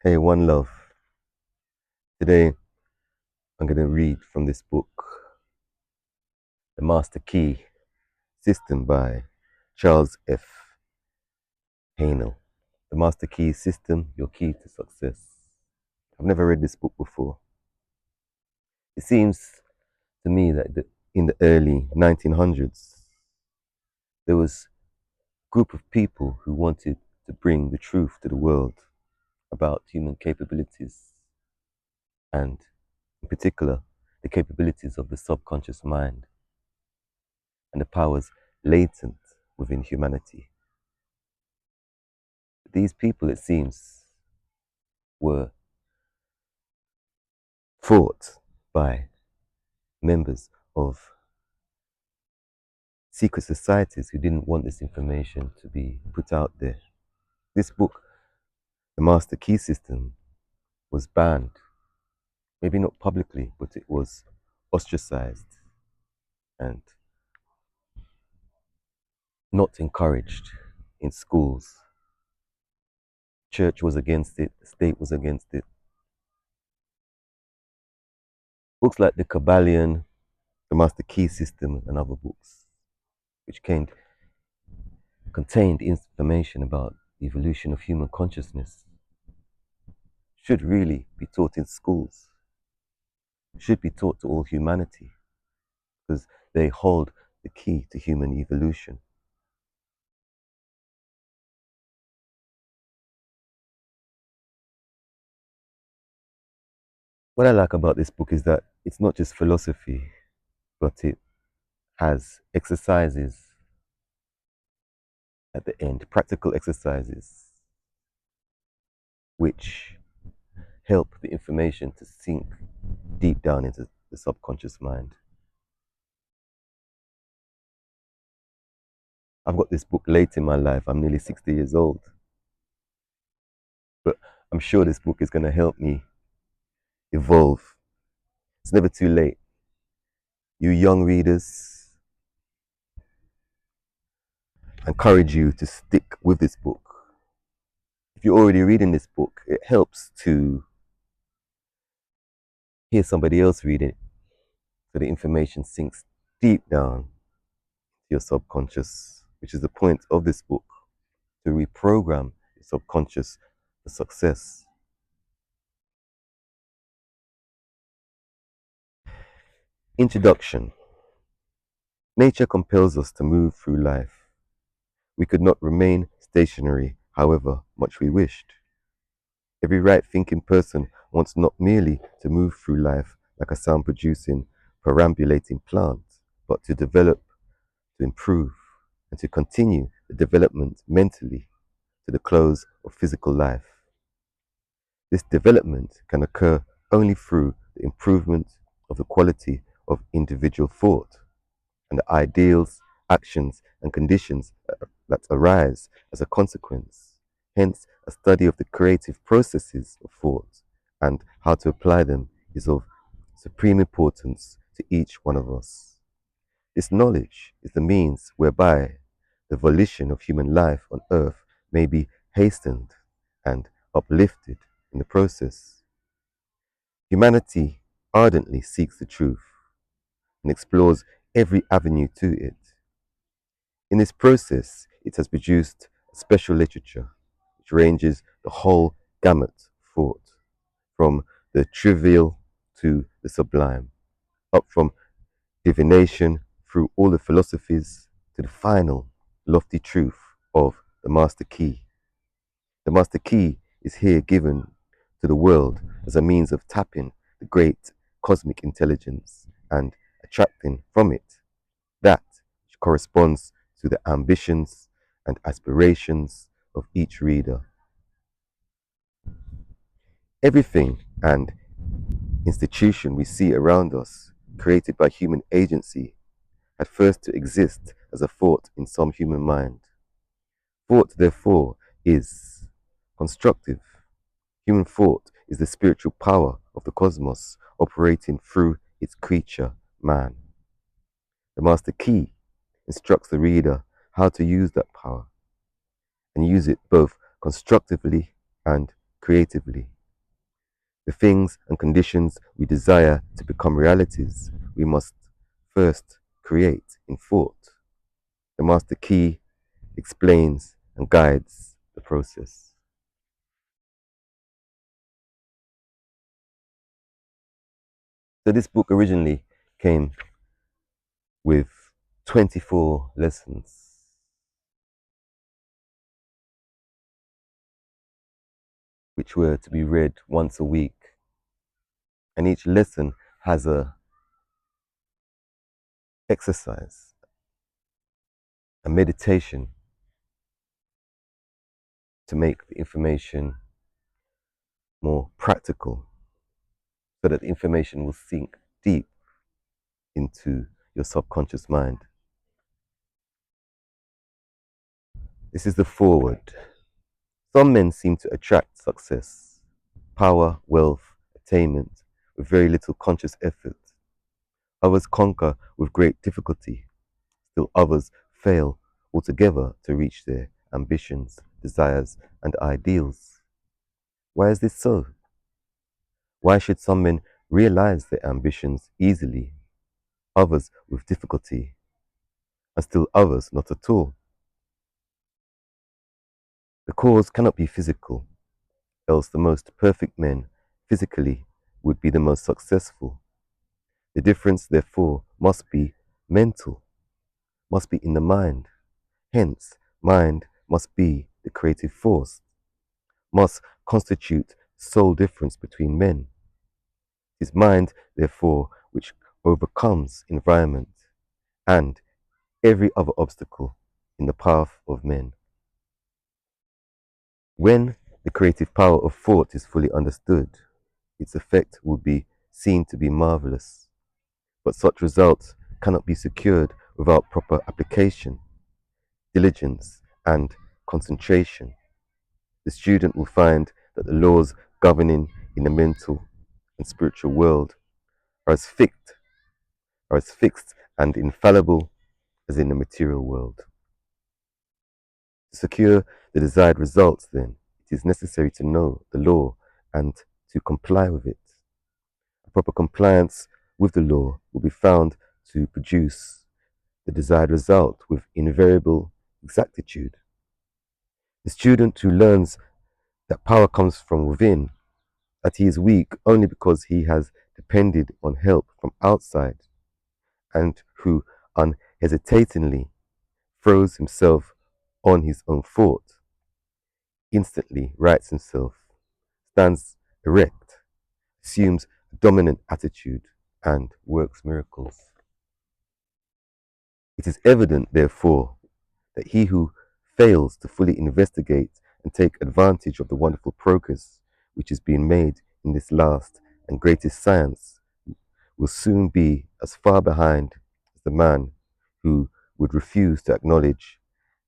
Hey, one love. Today I'm going to read from this book, The Master Key System by Charles F. Haanel. The Master Key System, Your Key to Success. I've never read this book before. It seems to me that in the early 1900s, there was a group of people who wanted to bring the truth to the world about human capabilities and, in particular, the capabilities of the subconscious mind and the powers latent within humanity. These people, it seems, were fought by members of secret societies who didn't want this information to be put out there. This book, The Master Key System, was banned, maybe not publicly, but it was ostracized and not encouraged in schools. Church was against it, the state was against it. Books like The Kabbalion, The Master Key System, and other books, which contained information about the evolution of human consciousness, should really be taught in schools, should be taught to all humanity, because they hold the key to human evolution. What I like about this book is that it's not just philosophy, but it has exercises at the end, practical exercises, which help the information to sink deep down into the subconscious mind. I've got this book late in my life. I'm nearly 60 years old. But I'm sure this book is going to help me evolve. It's never too late. You young readers, I encourage you to stick with this book. If you're already reading this book, it helps to hear somebody else read it so the information sinks deep down to your subconscious, which is the point of this book, to reprogram your subconscious for success. Introduction. Nature compels us to move through life. We could not remain stationary, however much we wished. Every right-thinking person wants not merely to move through life like a sound-producing, perambulating plant, but to develop, to improve, and to continue the development mentally to the close of physical life. This development can occur only through the improvement of the quality of individual thought and the ideals, actions, and conditions that arise as a consequence. Hence, a study of the creative processes of thought and how to apply them is of supreme importance to each one of us. This knowledge is the means whereby the volition of human life on earth may be hastened and uplifted in the process. Humanity ardently seeks the truth and explores every avenue to it. In this process, it has produced a special literature which ranges the whole gamut of thought, from the trivial to the sublime, up from divination through all the philosophies to the final lofty truth of the Master Key. The Master Key is here given to the world as a means of tapping the great cosmic intelligence and attracting from it that which corresponds to the ambitions and aspirations of each reader. Everything and institution we see around us, created by human agency, had first to exist as a thought in some human mind. Thought, therefore, is constructive. Human thought is the spiritual power of the cosmos operating through its creature, man. The Master Key instructs the reader how to use that power and use it both constructively and creatively. The things and conditions we desire to become realities, we must first create in thought. The master key explains and guides the process. So this book originally came with 24 lessons, which were to be read once a week. And each lesson has a exercise, a meditation to make the information more practical so that the information will sink deep into your subconscious mind. This is the foreword. Some men seem to attract success, power, wealth, attainment with very little conscious effort. Others conquer with great difficulty. Still others fail altogether to reach their ambitions, desires, and ideals. Why is this so? Why should some men realize their ambitions easily, others with difficulty, and still others not at all? The cause cannot be physical, else the most perfect men physically would be the most successful. The difference, therefore, must be mental, must be in the mind. Hence, mind must be the creative force, must constitute sole difference between men. It is mind, therefore, which overcomes environment and every other obstacle in the path of men. When the creative power of thought is fully understood, its effect will be seen to be marvelous. But such results cannot be secured without proper application, diligence, and concentration. The student will find that the laws governing in the mental and spiritual world are as fixed and infallible as in the material world. To secure the desired results, then, it is necessary to know the law and to comply with it. A proper compliance with the law will be found to produce the desired result with invariable exactitude. The student who learns that power comes from within, that he is weak only because he has depended on help from outside, and who unhesitatingly throws himself on his own thought, instantly rights himself, stands erect, assumes a dominant attitude, and works miracles. It is evident, therefore, that he who fails to fully investigate and take advantage of the wonderful progress which is being made in this last and greatest science will soon be as far behind as the man who would refuse to acknowledge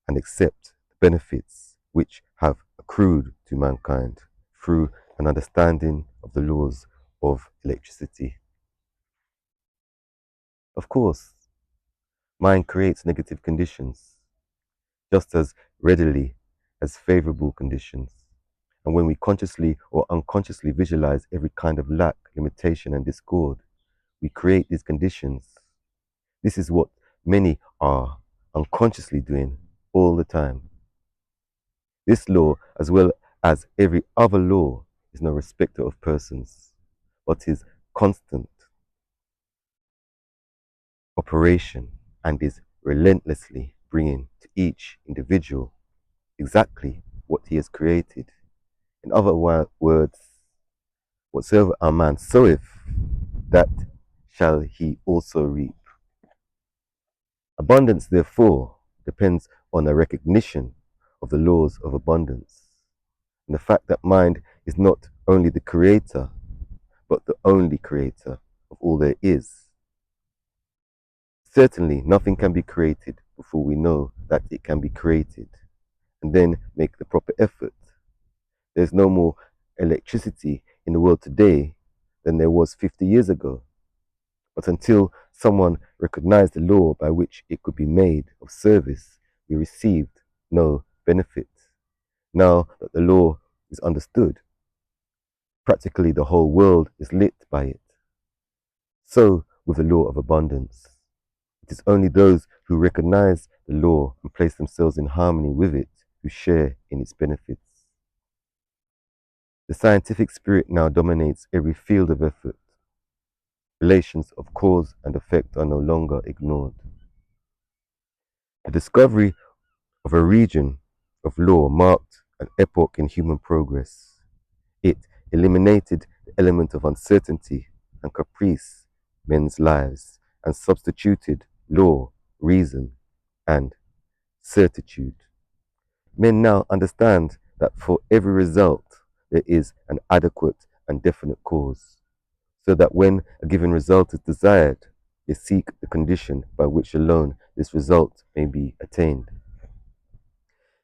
and accept the benefits which have accrued to mankind through an understanding of the laws of electricity. Of course, mind creates negative conditions just as readily as favorable conditions. And when we consciously or unconsciously visualize every kind of lack, limitation, and discord, we create these conditions. This is what many are unconsciously doing all the time. This law, as well as every other law, is no respecter of persons, but is constant operation and is relentlessly bringing to each individual exactly what he has created. In other words, whatsoever a man soweth, that shall he also reap. Abundance, therefore, depends on a recognition of the laws of abundance and the fact that mind is not only the creator, but the only creator of all there is. Certainly, nothing can be created before we know that it can be created, and then make the proper effort. There's no more electricity in the world today than there was 50 years ago. But until someone recognized the law by which it could be made of service, we received no benefit. Now that the law is understood, Practically the whole world is lit by it. So with the law of abundance. It is only those who recognize the law and place themselves in harmony with it who share in its benefits. The scientific spirit now dominates every field of effort. Relations of cause and effect are no longer ignored. The discovery of a region of law marked an epoch in human progress. It eliminated the element of uncertainty and caprice in men's lives and substituted law, reason, and certitude. Men now understand that for every result there is an adequate and definite cause, so that when a given result is desired, they seek the condition by which alone this result may be attained.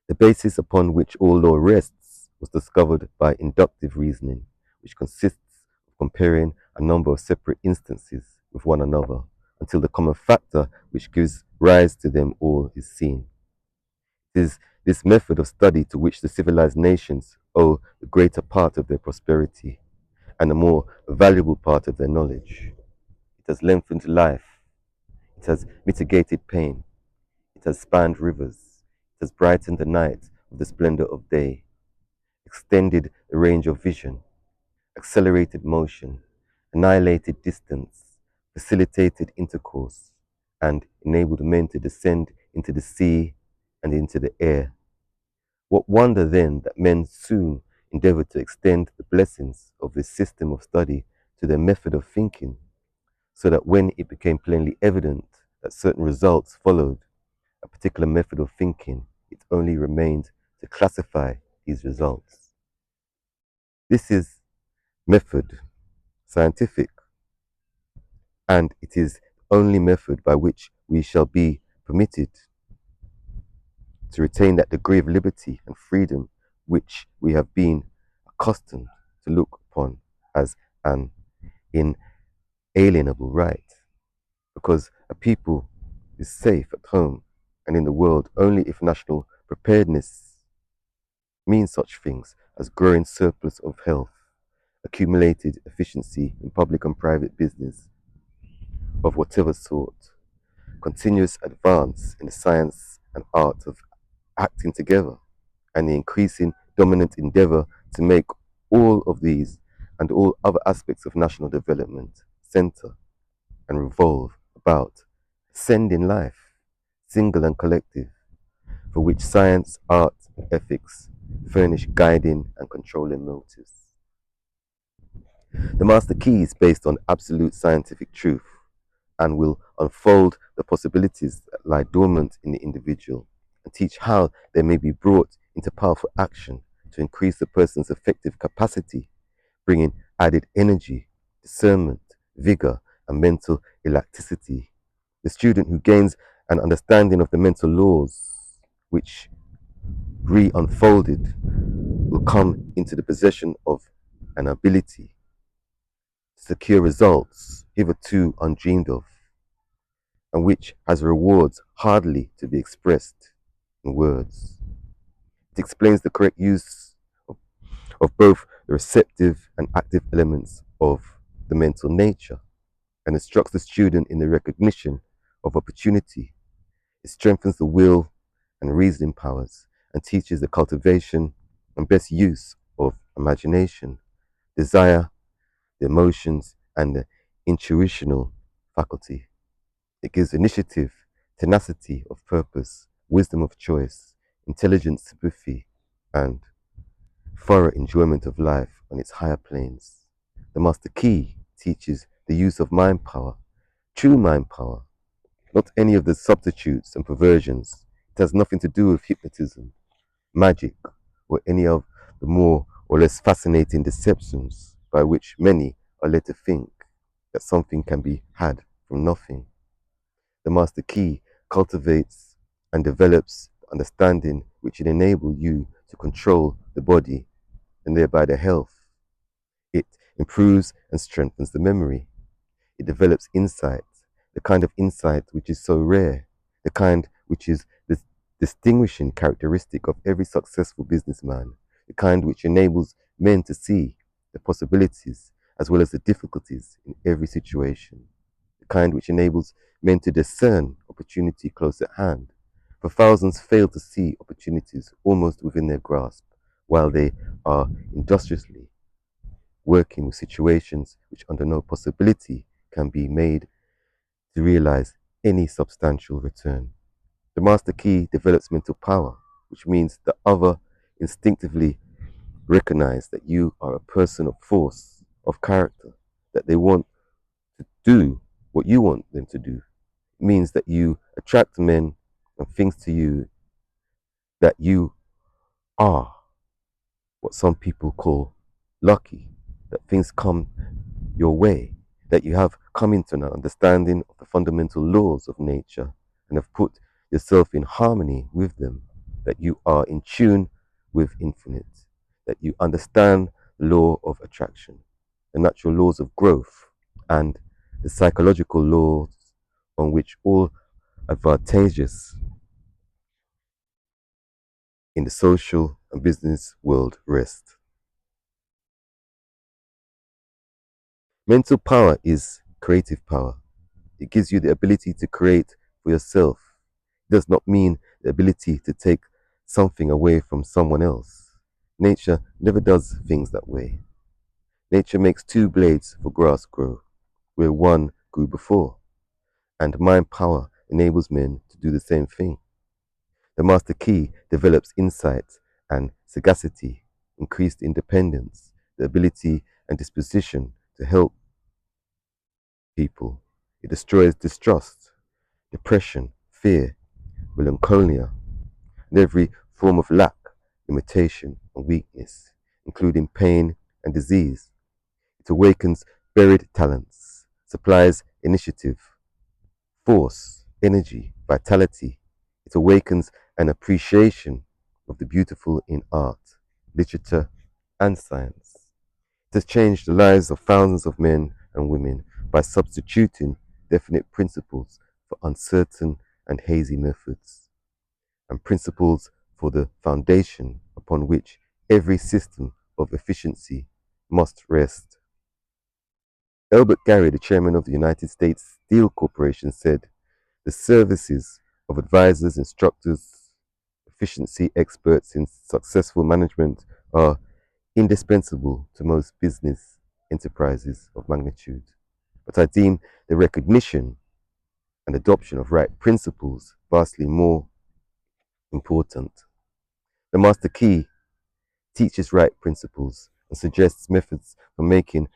The basis upon which all law rests was discovered by inductive reasoning, which consists of comparing a number of separate instances with one another until the common factor which gives rise to them all is seen. It is this method of study to which the civilized nations owe the greater part of their prosperity and a more valuable part of their knowledge. It has lengthened life. It has mitigated pain. It has spanned rivers. It has brightened the night with the splendor of day, extended the range of vision, accelerated motion, annihilated distance, facilitated intercourse, and enabled men to descend into the sea and into the air. What wonder then that men soon endeavored to extend the blessings of this system of study to their method of thinking, so that when it became plainly evident that certain results followed a particular method of thinking, it only remained to classify these results. This is method, scientific, and it is the only method by which we shall be permitted to retain that degree of liberty and freedom which we have been accustomed to look upon as an inalienable right, because a people is safe at home and in the world only if national preparedness means such things as growing surplus of health, accumulated efficiency in public and private business of whatever sort, continuous advance in the science and art of acting together, and the increasing dominant endeavor to make all of these and all other aspects of national development center and revolve about sending life, single and collective, for which science, art, and ethics furnish guiding and controlling motives. The master key is based on absolute scientific truth and will unfold the possibilities that lie dormant in the individual and teach how they may be brought into powerful action to increase the person's effective capacity, bringing added energy, discernment, vigor, and mental elasticity. The student who gains an understanding of the mental laws, which re-unfolded, will come into the possession of an ability to secure results hitherto undreamed of, and which has rewards hardly to be expressed in words. It explains the correct use of both the receptive and active elements of the mental nature and instructs the student in the recognition of opportunity. It strengthens the will and reasoning powers and teaches the cultivation and best use of imagination, desire, the emotions, and the intuitional faculty. It gives initiative, tenacity of purpose, wisdom of choice, intelligent sympathy, and thorough enjoyment of life on its higher planes. The master key teaches the use of mind power, true mind power, not any of the substitutes and perversions. It has nothing to do with hypnotism, magic, or any of the more or less fascinating deceptions by which many are led to think that something can be had from nothing. The master key cultivates and develops understanding which will enable you to control the body and thereby the health. It improves and strengthens the memory. It develops insight, the kind of insight which is so rare, the kind which is the distinguishing characteristic of every successful businessman, the kind which enables men to see the possibilities as well as the difficulties in every situation, the kind which enables men to discern opportunity close at hand. For thousands fail to see opportunities almost within their grasp, while they are industriously working with situations which under no possibility can be made to realize any substantial return. The master key develops mental power, which means the other instinctively recognize that you are a person of force, of character, that they want to do what you want them to do. It means that you attract men and things to you, that you are what some people call lucky, that things come your way, that you have come into an understanding of the fundamental laws of nature and have put yourself in harmony with them, that you are in tune with infinite, that you understand the law of attraction, the natural laws of growth, and the psychological laws on which all advantageous in the social and business world rest. Mental power is creative power. It gives you the ability to create for yourself. It does not mean the ability to take something away from someone else. Nature never does things that way. Nature makes two blades for grass grow, where one grew before, and mind power enables men to do the same thing. The master key develops insight and sagacity, increased independence, the ability and disposition to help people. It destroys distrust, depression, fear, melancholia, and every form of lack, limitation, and weakness, including pain and disease. It awakens buried talents, supplies initiative, force, energy, vitality. It awakens an appreciation of the beautiful in art, literature, and science. It has changed the lives of thousands of men and women by substituting definite principles for uncertain and hazy methods, and principles for the foundation upon which every system of efficiency must rest. Elbert Gary, the chairman of the United States Steel Corporation, said, "The services of advisors, instructors, efficiency experts in successful management are indispensable to most business enterprises of magnitude. But I deem the recognition and adoption of right principles vastly more important. The master key teaches right principles and suggests methods for making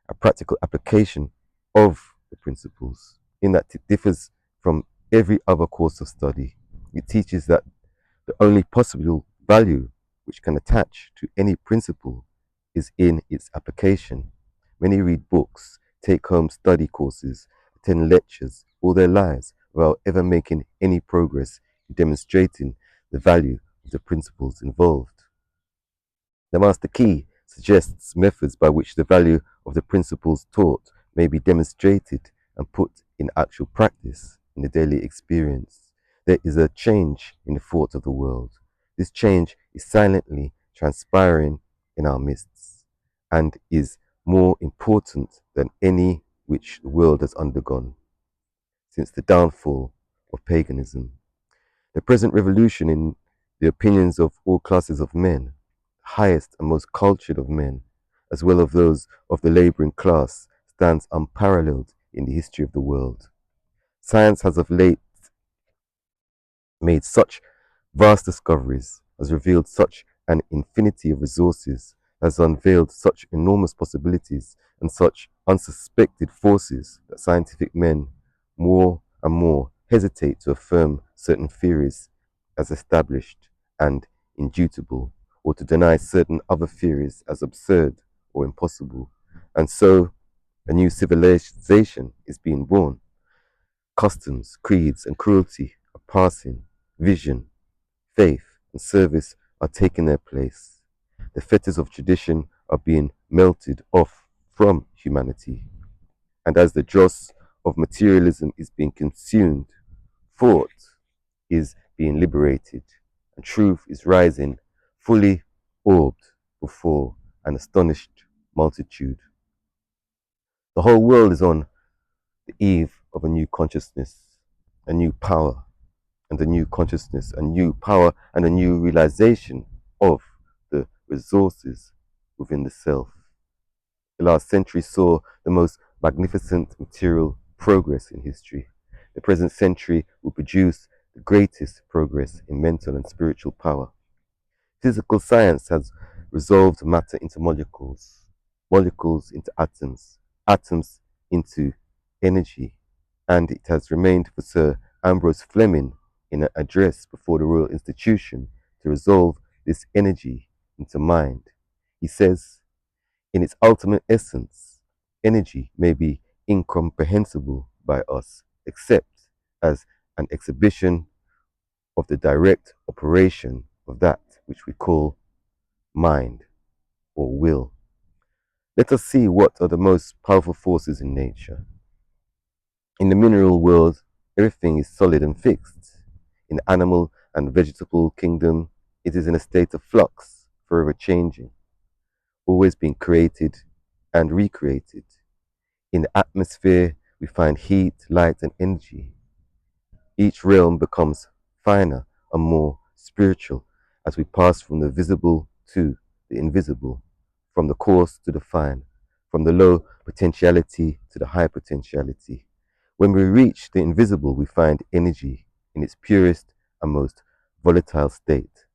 a practical application of the principles, in that it differs from every other course of study. It teaches that the only possible value which can attach to any principle is in its application. Many read books, take home study courses, attend lectures all their lives without ever making any progress in demonstrating the value of the principles involved. The master key suggests methods by which the value of the principles taught may be demonstrated and put in actual practice in the daily experience. There is a change in the thought of the world. This change is silently transpiring in our midst and is more important than any which the world has undergone since the downfall of paganism. The present revolution in the opinions of all classes of men, highest and most cultured of men, as well as those of the laboring class, stands unparalleled in the history of the world. Science has of late made such vast discoveries, has revealed such an infinity of resources, has unveiled such enormous possibilities and such unsuspected forces that scientific men more and more hesitate to affirm certain theories as established and indubitable, or to deny certain other theories as absurd or impossible. And so a new civilization is being born. Customs, creeds, and cruelty are passing. Vision, faith, and service are taking their place. The fetters of tradition are being melted off from humanity. And as the dross of materialism is being consumed, thought is being liberated, and truth is rising fully orbed before and astonished multitude. The whole world is on the eve of a new consciousness, a new power, and a new consciousness, a new power, and a new realization of the resources within the self. The last century saw the most magnificent material progress in history. The present century will produce the greatest progress in mental and spiritual power. Physical science has resolved matter into molecules, molecules into atoms, atoms into energy, and it has remained for Sir Ambrose Fleming in an address before the Royal Institution to resolve this energy into mind. He says, in its ultimate essence, energy may be incomprehensible by us except as an exhibition of the direct operation of that which we call mind or will. Let us see what are the most powerful forces in nature. In the mineral world, everything is solid and fixed. In the animal and vegetable kingdom, it is in a state of flux, forever changing, always being created and recreated. In the atmosphere, we find heat, light, and energy. Each realm becomes finer and more spiritual as we pass from the visible to the invisible, from the coarse to the fine, from the low potentiality to the high potentiality. When we reach the invisible, we find energy in its purest and most volatile state.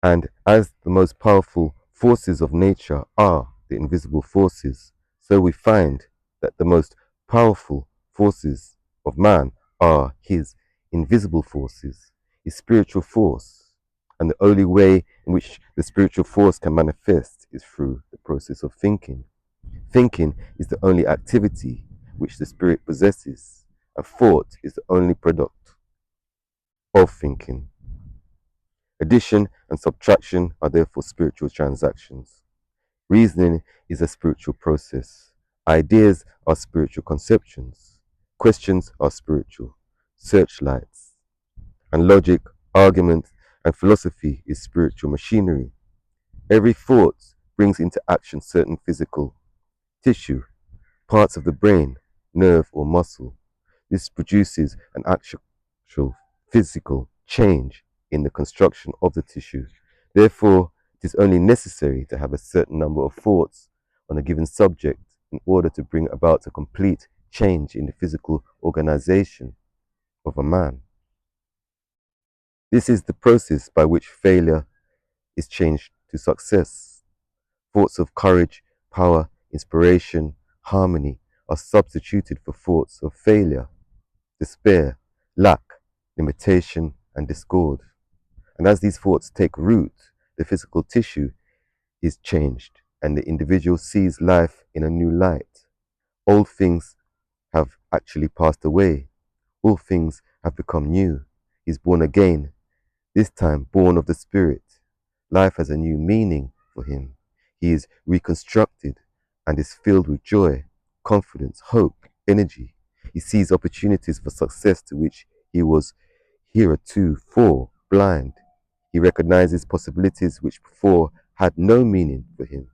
And as the most powerful forces of nature are the invisible forces, so we find that the most powerful forces of man are his invisible forces, his spiritual force. And the only way in which the spiritual force can manifest is through the process of thinking. Thinking is the only activity which the spirit possesses, and thought is the only product of thinking. Addition and subtraction are therefore spiritual transactions. Reasoning is a spiritual process. Ideas are spiritual conceptions. Questions are spiritual searchlights. And logic, argument, and philosophy is spiritual machinery. Every thought brings into action certain physical tissue, parts of the brain, nerve, or muscle. This produces an actual physical change in the construction of the tissue. Therefore, it is only necessary to have a certain number of thoughts on a given subject in order to bring about a complete change in the physical organization of a man. This is the process by which failure is changed to success. Thoughts of courage, power, inspiration, harmony are substituted for thoughts of failure, despair, lack, limitation, and discord. And as these thoughts take root, the physical tissue is changed and the individual sees life in a new light. Old things have actually passed away. All things have become new. He's born again, this time born of the Spirit. Life has a new meaning for him. He is reconstructed and is filled with joy, confidence, hope, energy. He sees opportunities for success to which he was heretofore blind. He recognizes possibilities which before had no meaning for him.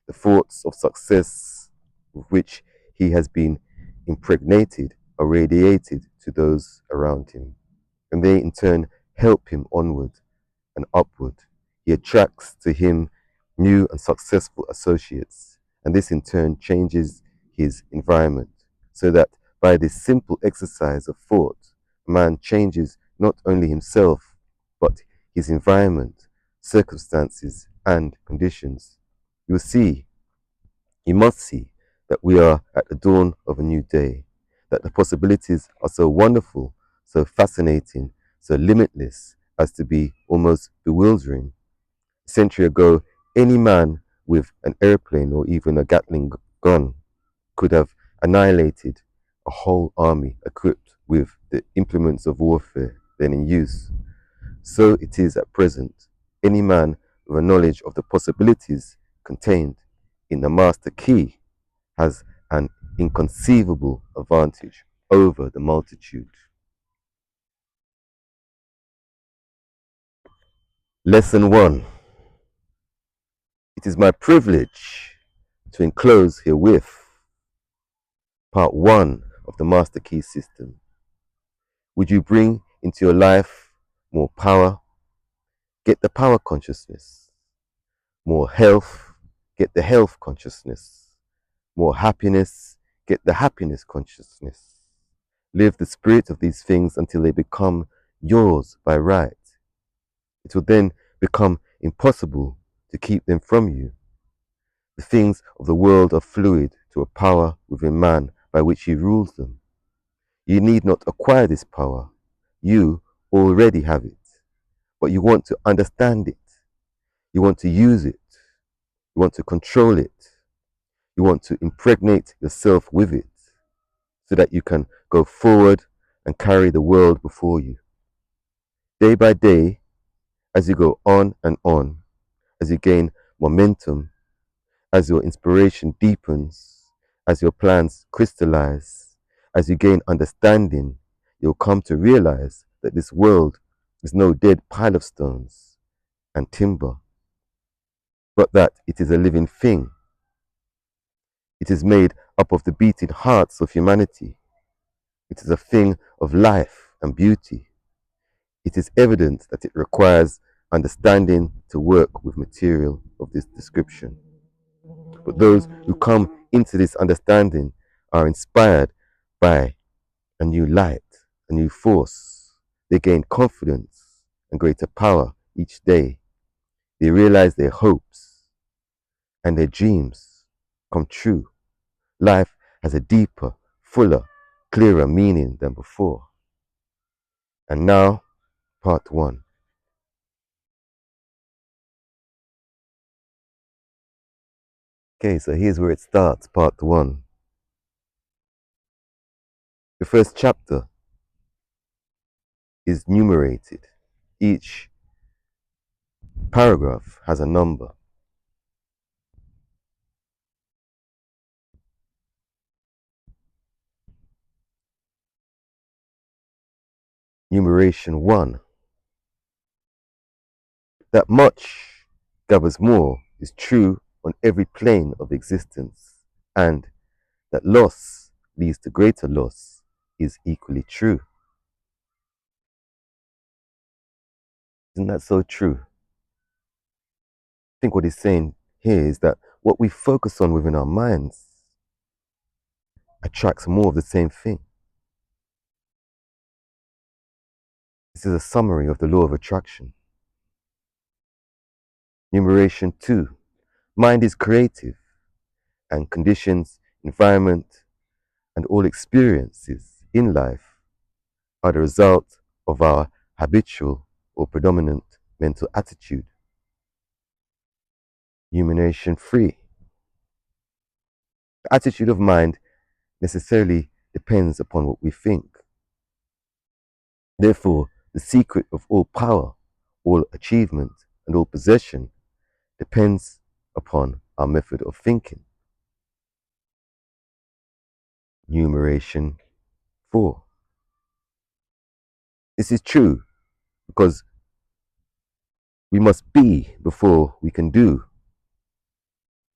The thoughts of success with which he has been impregnated are radiated to those around him, and they in turn help him onward and upward. He attracts to him new and successful associates, and this in turn changes his environment, so that by this simple exercise of thought, man changes not only himself, but his environment, circumstances, and conditions. You will see, you must see, that we are at the dawn of a new day, that the possibilities are so wonderful, so fascinating, so limitless as to be almost bewildering. A century ago, any man with an airplane or even a Gatling gun could have annihilated a whole army equipped with the implements of warfare then in use. So it is at present. Any man with a knowledge of the possibilities contained in the master key has an inconceivable advantage over the multitude. Lesson 1. It is my privilege to enclose herewith part one of the Master Key System. Would you bring into your life more power? Get the power consciousness. More health? Get the health consciousness. More happiness? Get the happiness consciousness. Live the spirit of these things until they become yours by right. It will then become impossible to keep them from you. The things of the world are fluid to a power within man by which he rules them. You need not acquire this power. You already have it. But you want to understand it. You want to use it. You want to control it. You want to impregnate yourself with it so that you can go forward and carry the world before you. Day by day, as you go on and on, as you gain momentum, as your inspiration deepens, as your plans crystallize, as you gain understanding, you'll come to realize that this world is no dead pile of stones and timber, but that it is a living thing. It is made up of the beating hearts of humanity. It is a thing of life and beauty. It is evident that it requires understanding to work with material of this description. But those who come into this understanding are inspired by a new light, a new force. They gain confidence and greater power each day. They realize their hopes and their dreams come true. Life has a deeper, fuller, clearer meaning than before. And now, part one. Okay, so here's where it starts, part one. The first chapter is numerated. Each paragraph has a number. Numeration 1. That much gathers more is true on every plane of existence, and that loss leads to greater loss is equally true. Isn't that so true? I think what he's saying here is that what we focus on within our minds attracts more of the same thing. This is a summary of the law of attraction. Numeration 2. Mind is creative, and conditions, environment, and all experiences in life are the result of our habitual or predominant mental attitude. Numeration 3. The attitude of mind necessarily depends upon what we think. Therefore, the secret of all power, all achievement, and all possession depends upon our method of thinking. Numeration 4. This is true because we must be before we can do,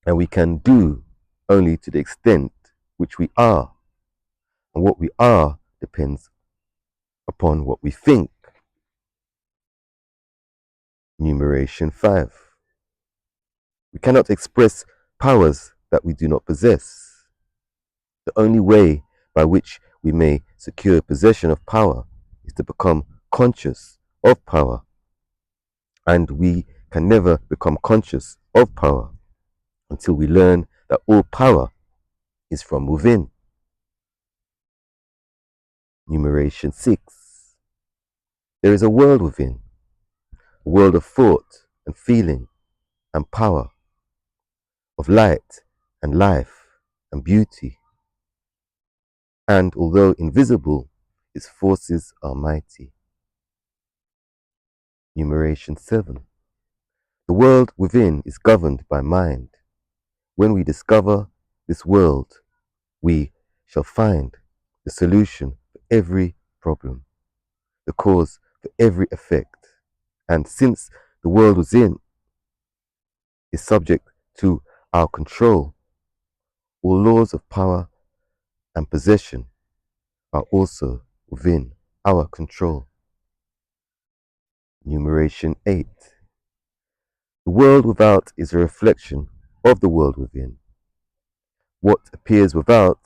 and we can do only to the extent which we are, and what we are depends upon what we think. Numeration 5. We cannot express powers that we do not possess. The only way by which we may secure possession of power is to become conscious of power, and we can never become conscious of power until we learn that all power is from within. Numeration 6. There is a world within, a world of thought and feeling and power, of light and life and beauty. And although invisible, its forces are mighty. Numeration 7. The world within is governed by mind. When we discover this world, we shall find the solution for every problem, the cause for every effect. And since the world within is subject to our control. All laws of power and possession are also within our control. Numeration 8. The world without is a reflection of the world within. What appears without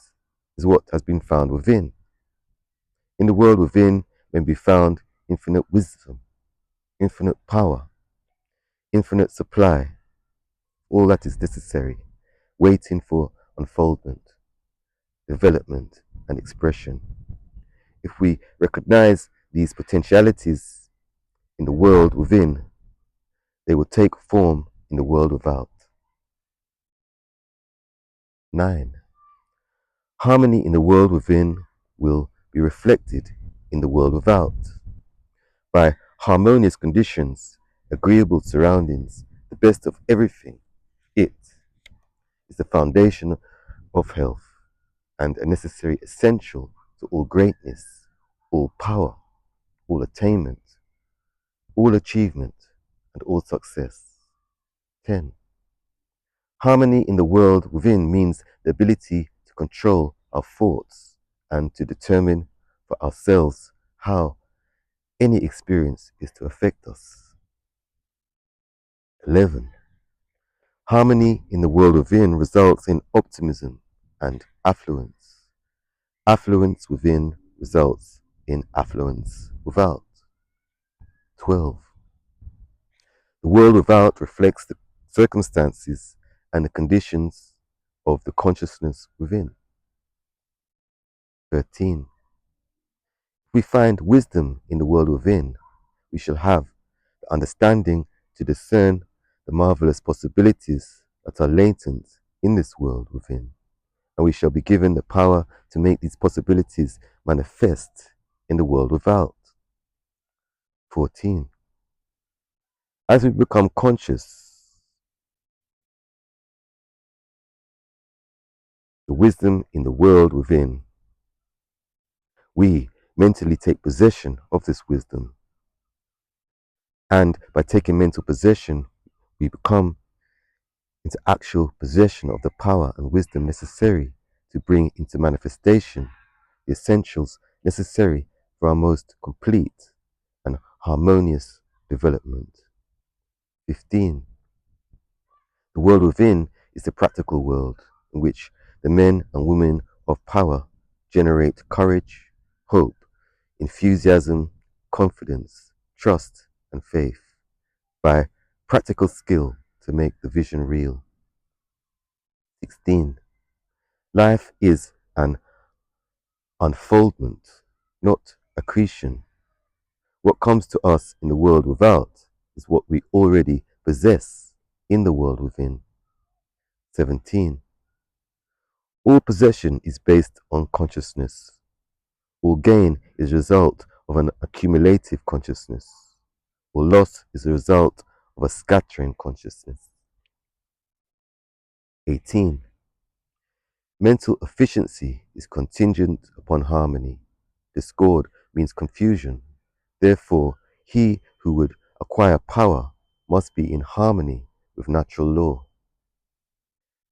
is what has been found within. In the world within may be found infinite wisdom, infinite power, infinite supply, all that is necessary, waiting for unfoldment, development, and expression. If we recognize these potentialities in the world within, they will take form in the world without. 9. Harmony in the world within will be reflected in the world without. By harmonious conditions, agreeable surroundings, the best of everything, it is the foundation of health and a necessary essential to all greatness, all power, all attainment, all achievement, and all success. 10. Harmony in the world within means the ability to control our thoughts and to determine for ourselves how any experience is to affect us. 11. Harmony in the world within results in optimism and affluence. Affluence within results in affluence without. 12. The world without reflects the circumstances and the conditions of the consciousness within. 13. If we find wisdom in the world within, we shall have the understanding to discern the marvelous possibilities that are latent in this world within, and we shall be given the power to make these possibilities manifest in the world without. 14. As we become conscious, the wisdom in the world within, we mentally take possession of this wisdom. And by taking mental possession, we become into actual possession of the power and wisdom necessary to bring into manifestation the essentials necessary for our most complete and harmonious development. 15. The world within is the practical world in which the men and women of power generate courage, hope, enthusiasm, confidence, trust, and faith by practical skill to make the vision real. 16. Life is an unfoldment, not accretion. What comes to us in the world without is what we already possess in the world within. 17. All possession is based on consciousness. All gain is a result of an accumulative consciousness. All loss is a result of a scattering consciousness. 18. Mental efficiency is contingent upon harmony. Discord means confusion. Therefore, he who would acquire power must be in harmony with natural law.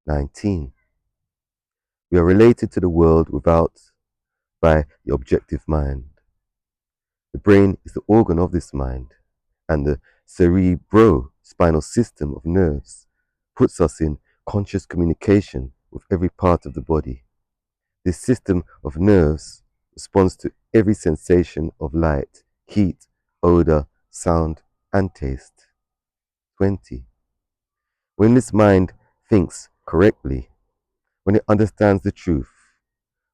19. We are related to the world without by the objective mind. The brain is the organ of this mind, and the cerebrospinal system of nerves puts us in conscious communication with every part of the body. This system of nerves responds to every sensation of light, heat, odor, sound, and taste. 20. When this mind thinks correctly, when it understands the truth,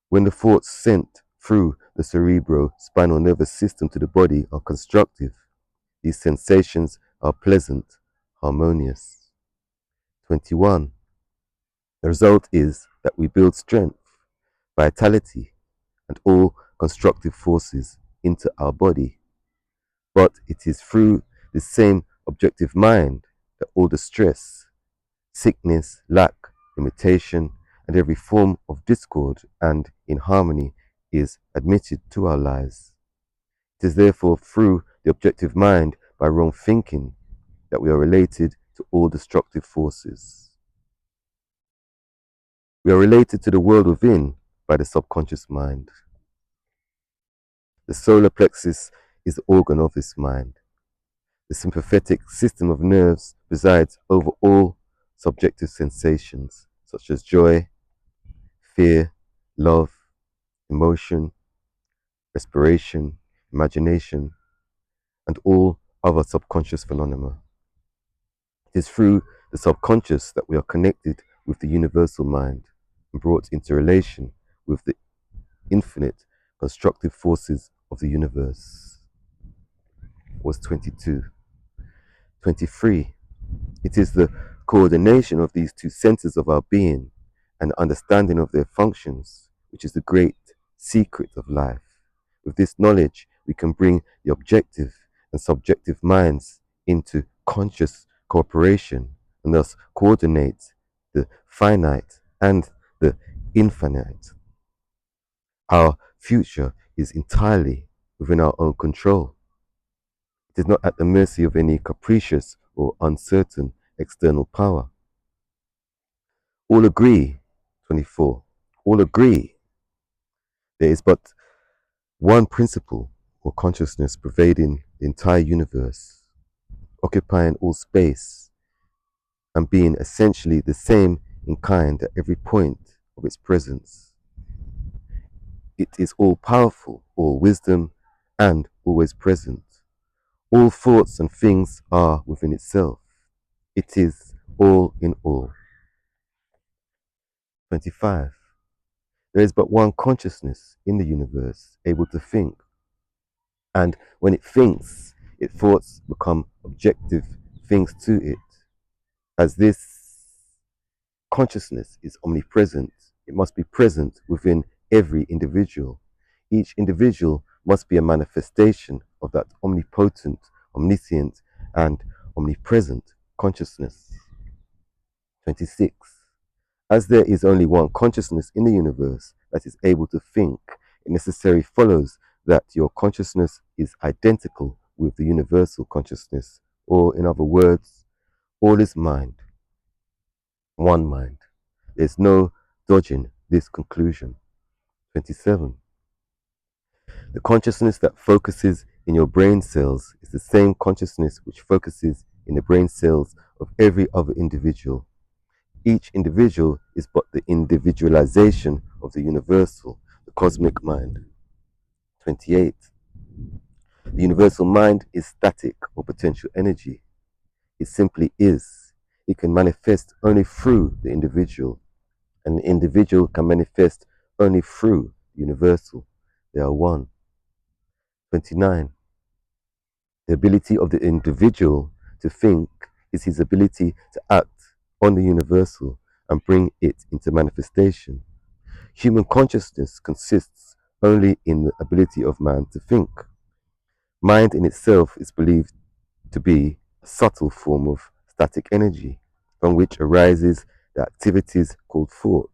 when the thoughts sent through the cerebrospinal nervous system to the body are constructive, these sensations are pleasant, harmonious. 21. The result is that we build strength, vitality, and all constructive forces into our body. But it is through the same objective mind that all the stress, sickness, lack, limitation, and every form of discord and inharmony is admitted to our lives. It is therefore through the objective mind by wrong thinking that we are related to all destructive forces. We are related to the world within by the subconscious mind. The solar plexus is the organ of this mind. The sympathetic system of nerves presides over all subjective sensations such as joy, fear, love, emotion, respiration, imagination, and all other subconscious phenomena. It is through the subconscious that we are connected with the universal mind and brought into relation with the infinite constructive forces of the universe. Was 22. 23. It is the coordination of these two centers of our being and understanding of their functions, which is the great secret of life. With this knowledge, we can bring the objective and subjective minds into conscious cooperation and thus coordinate the finite and the infinite. Our future is entirely within our own control. It is not at the mercy of any capricious or uncertain external power. All agree, 24, all agree there is but one principle or consciousness pervading the entire universe, occupying all space and being essentially the same in kind at every point of its presence. It is all powerful, all wisdom, and always present. All thoughts and things are within itself. It is all in all. 25. There is but one consciousness in the universe able to think. And when it thinks, its thoughts become objective things to it. As this consciousness is omnipresent, it must be present within every individual. Each individual must be a manifestation of that omnipotent, omniscient, and omnipresent consciousness. 26. As there is only one consciousness in the universe that is able to think, it necessarily follows that your consciousness is identical with the universal consciousness, or in other words, all is mind, one mind. There's no dodging this conclusion. 27. The consciousness that focuses in your brain cells is the same consciousness which focuses in the brain cells of every other individual. Each individual is but the individualization of the universal, the cosmic mind. 28. The universal mind is static or potential energy. It simply is. It can manifest only through the individual, and the individual can manifest only through the universal. They are one. 29. The ability of the individual to think is his ability to act on the universal and bring it into manifestation. Human consciousness consists only in the ability of man to think. Mind in itself is believed to be a subtle form of static energy from which arises the activities called thought,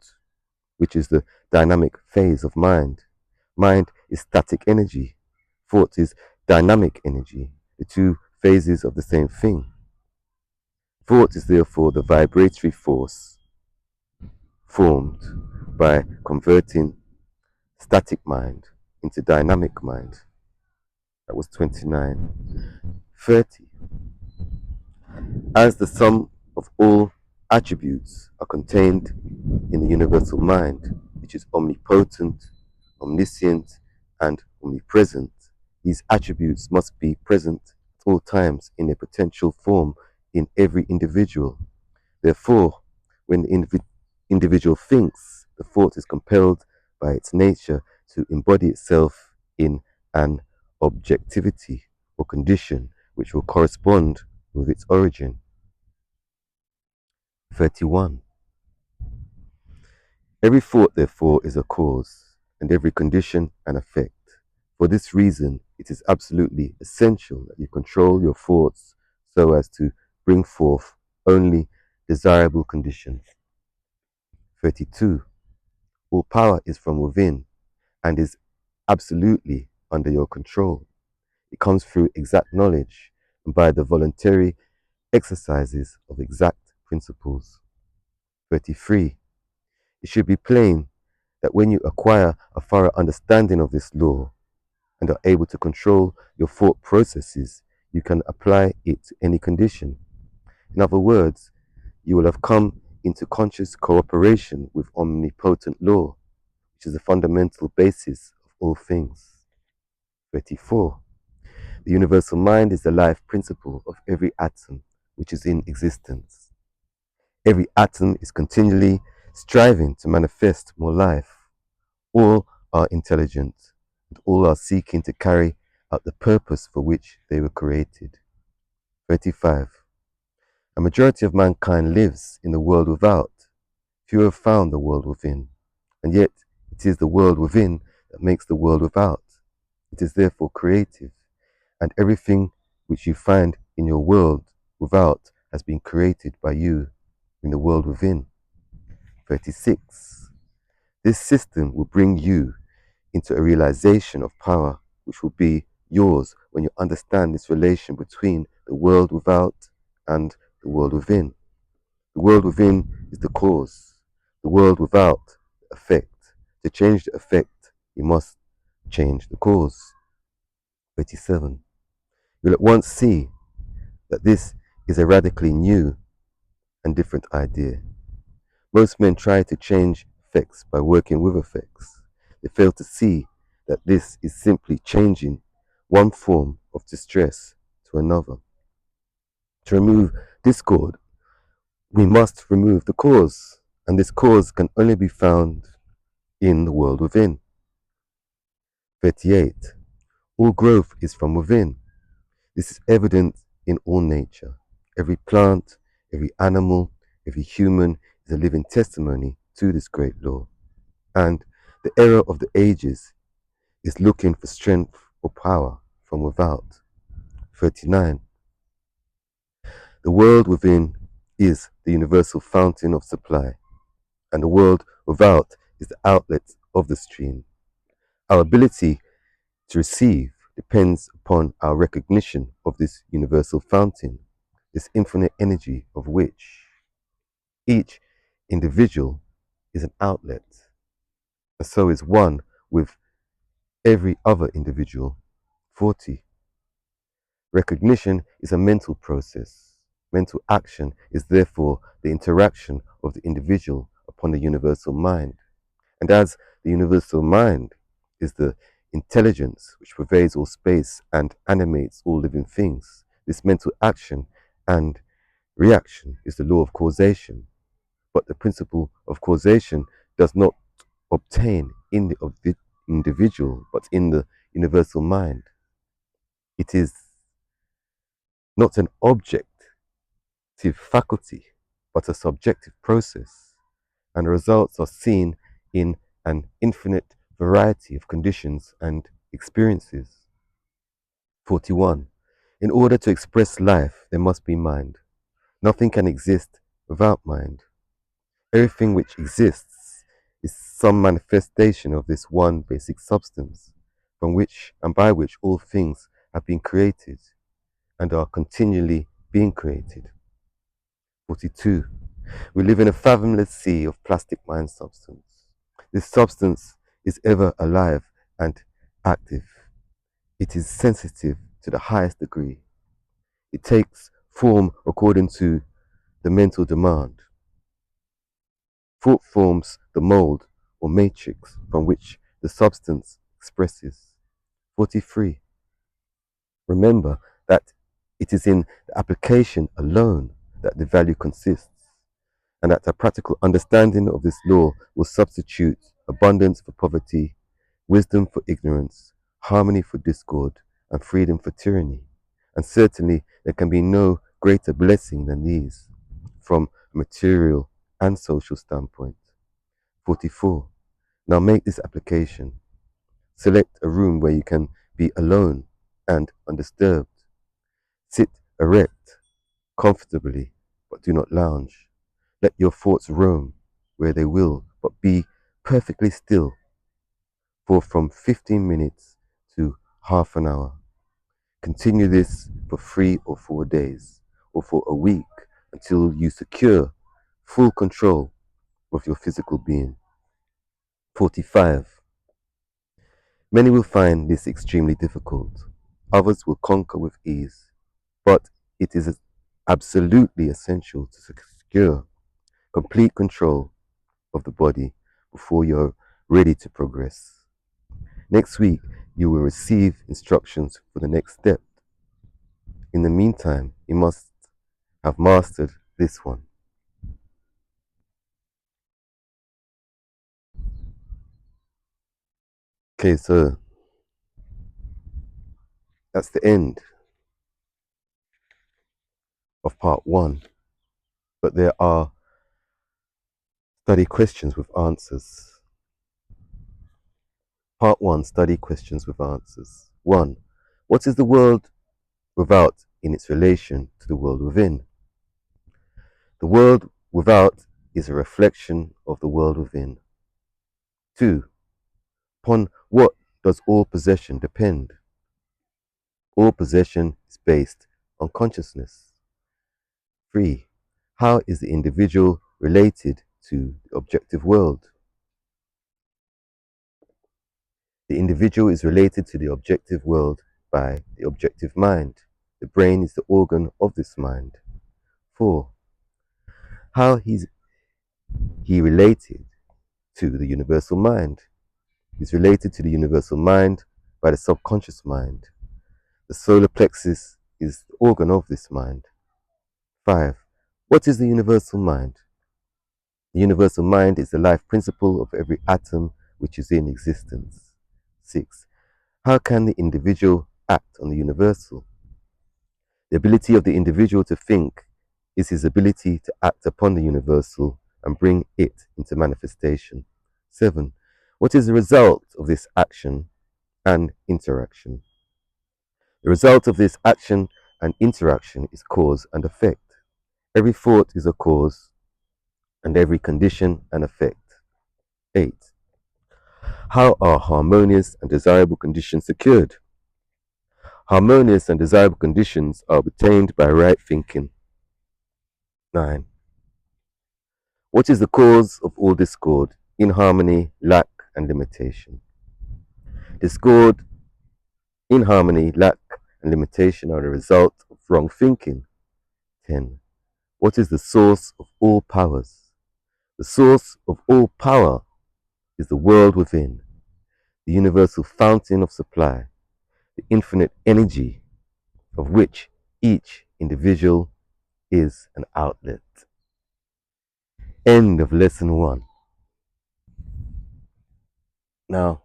which is the dynamic phase of mind. Mind is static energy. Thought is dynamic energy, the two phases of the same thing. Thought is therefore the vibratory force formed by converting static mind into dynamic mind. That was 29. 30. As the sum of all attributes are contained in the universal mind, which is omnipotent, omniscient, and omnipresent, these attributes must be present at all times in a potential form in every individual. Therefore, when the individual thinks, the thought is compelled by its nature to embody itself in an objectivity or condition which will correspond with its origin. 31. Every thought, therefore, is a cause, and every condition an effect. For this reason, it is absolutely essential that you control your thoughts so as to bring forth only desirable conditions. 32. All power is from within and is absolutely under your control. It comes through exact knowledge and by the voluntary exercises of exact principles. 33. It should be plain that when you acquire a thorough understanding of this law and are able to control your thought processes, you can apply it to any condition. In other words, you will have come into conscious cooperation with omnipotent law, which is the fundamental basis of all things. 34. The universal mind is the life principle of every atom which is in existence. Every atom is continually striving to manifest more life. All are intelligent, and all are seeking to carry out the purpose for which they were created. 35. A majority of mankind lives in the world without. Few have found the world within, and yet it is the world within that makes the world without. It is therefore creative, and everything which you find in your world without has been created by you in the world within. 36. This system will bring you into a realization of power which will be yours when you understand this relation between the world without and the world within. The world within is the cause, the world without the effect. To change the effect, you must change the cause. 37. You'll at once see that this is a radically new and different idea. Most men try to change effects by working with effects. They fail to see that this is simply changing one form of distress to another. To remove discord, we must remove the cause, and this cause can only be found in the world within. 38. All growth is from within. This is evident in all nature. Every plant, every animal, every human is a living testimony to this great law. And the error of the ages is looking for strength or power from without. 39. The world within is the universal fountain of supply, and the world without is the outlet of the stream. Our ability to receive depends upon our recognition of this universal fountain, this infinite energy of which each individual is an outlet, and so is one with every other individual. 40. Recognition is a mental process. Mental action is therefore the interaction of the individual upon the universal mind. And as the universal mind is the intelligence which pervades all space and animates all living things, this mental action and reaction is the law of causation. But the principle of causation does not obtain in the individual, but in the universal mind. It is not an objective faculty, but a subjective process, and the results are seen in an infinite variety of conditions and experiences. 41. In order to express life, there must be mind. Nothing can exist without mind. Everything which exists is some manifestation of this one basic substance, from which and by which all things have been created and are continually being created. 42. We live in a fathomless sea of plastic mind substance. This substance is ever alive and active. It is sensitive to the highest degree. It takes form according to the mental demand. Thought forms the mold or matrix from which the substance expresses. 43. Remember that it is in the application alone that the value consists, and that a practical understanding of this law will substitute abundance for poverty, wisdom for ignorance, harmony for discord, and freedom for tyranny. And certainly there can be no greater blessing than these from a material and social standpoint. 44. Now make this application. Select a room where you can be alone and undisturbed. Sit erect, comfortably, but do not lounge. Let your thoughts roam where they will, but be perfectly still for from 15 minutes to half an hour. Continue this for 3 or 4 days, or for a week until you secure full control of your physical being. 45. Many will find this extremely difficult. Others will conquer with ease. But it is absolutely essential to secure complete control of the body before you're ready to progress. Next week, you will receive instructions for the next step. In the meantime, you must have mastered this one. Okay, so that's the end of part one. But there are study questions with answers. Part one, study questions with answers. 1. What is the world without in its relation to the world within? The world without is a reflection of the world within. 2. Upon what does all possession depend? All possession is based on consciousness. 3. How is the individual related to the objective world? The individual is related to the objective world by the objective mind. The brain is the organ of this mind. 4. How is he related to the universal mind? Is related to the universal mind by the subconscious mind. The solar plexus is the organ of this mind. 5. What is the universal mind? The universal mind is the life principle of every atom which is in existence. 6. How can the individual act on the universal? The ability of the individual to think is his ability to act upon the universal and bring it into manifestation. 7. What is the result of this action and interaction? The result of this action and interaction is cause and effect. Every thought is a cause and every condition an effect. 8. How are harmonious and desirable conditions secured? Harmonious and desirable conditions are obtained by right thinking. 9. What is the cause of all discord, inharmony, lack, and limitation? Discord, inharmony, lack, and limitation are the result of wrong thinking. 10. What is the source of all powers? The source of all power is the world within, the universal fountain of supply, the infinite energy of which each individual is an outlet. End of lesson 1. Now,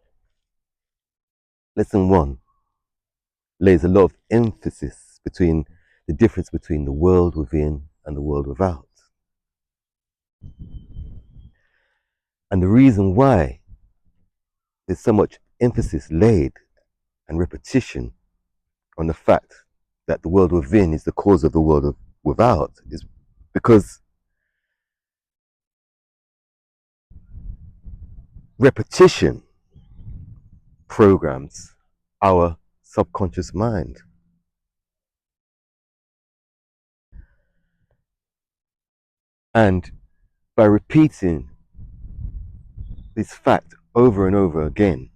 lesson 1 lays a lot of emphasis between the difference between the world within and the world without. And the reason why there's so much emphasis laid and repetition on the fact that the world within is the cause of the world without is because repetition programs our subconscious mind. And by repeating this fact over and over again,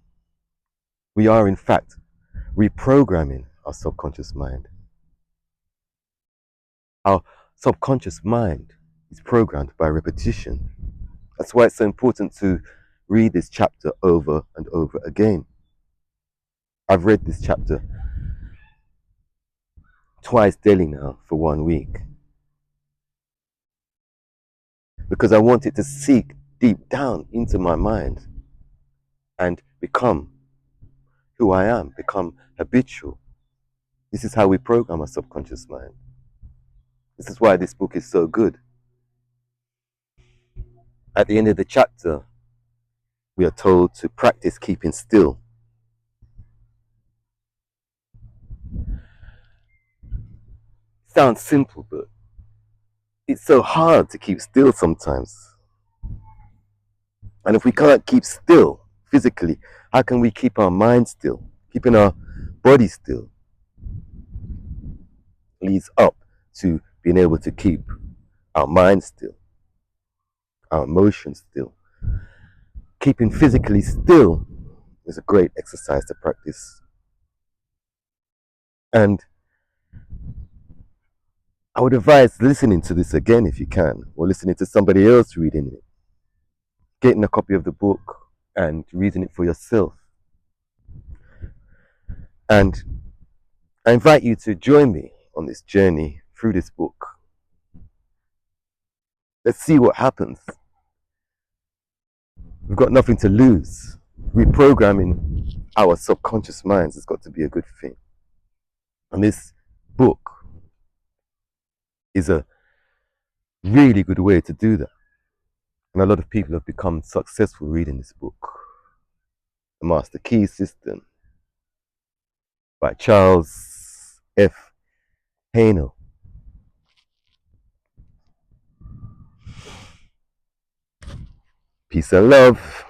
we are in fact reprogramming our subconscious mind. Our subconscious mind is programmed by repetition. That's why it's so important to read this chapter over and over again. I've read this chapter twice daily now for 1 week because I want it to seek deep down into my mind and become who I am, become habitual. This is how we program our subconscious mind. This is why this book is so good. At the end of the chapter, we are told to practice keeping still. Sounds simple, but it's so hard to keep still sometimes. And if we can't keep still physically, how can we keep our mind still? Keeping our body still leads up to being able to keep our mind still. our emotions still. Keeping physically still is a great exercise to practice. And I would advise listening to this again if you can, or listening to somebody else reading it, getting a copy of the book and reading it for yourself. And I invite you to join me on this journey through this book. Let's see what happens. We've got nothing to lose. Reprogramming our subconscious minds has got to be a good thing. And this book is a really good way to do that. And a lot of people have become successful reading this book. The Master Key System by Charles F. Haanel. Peace and love.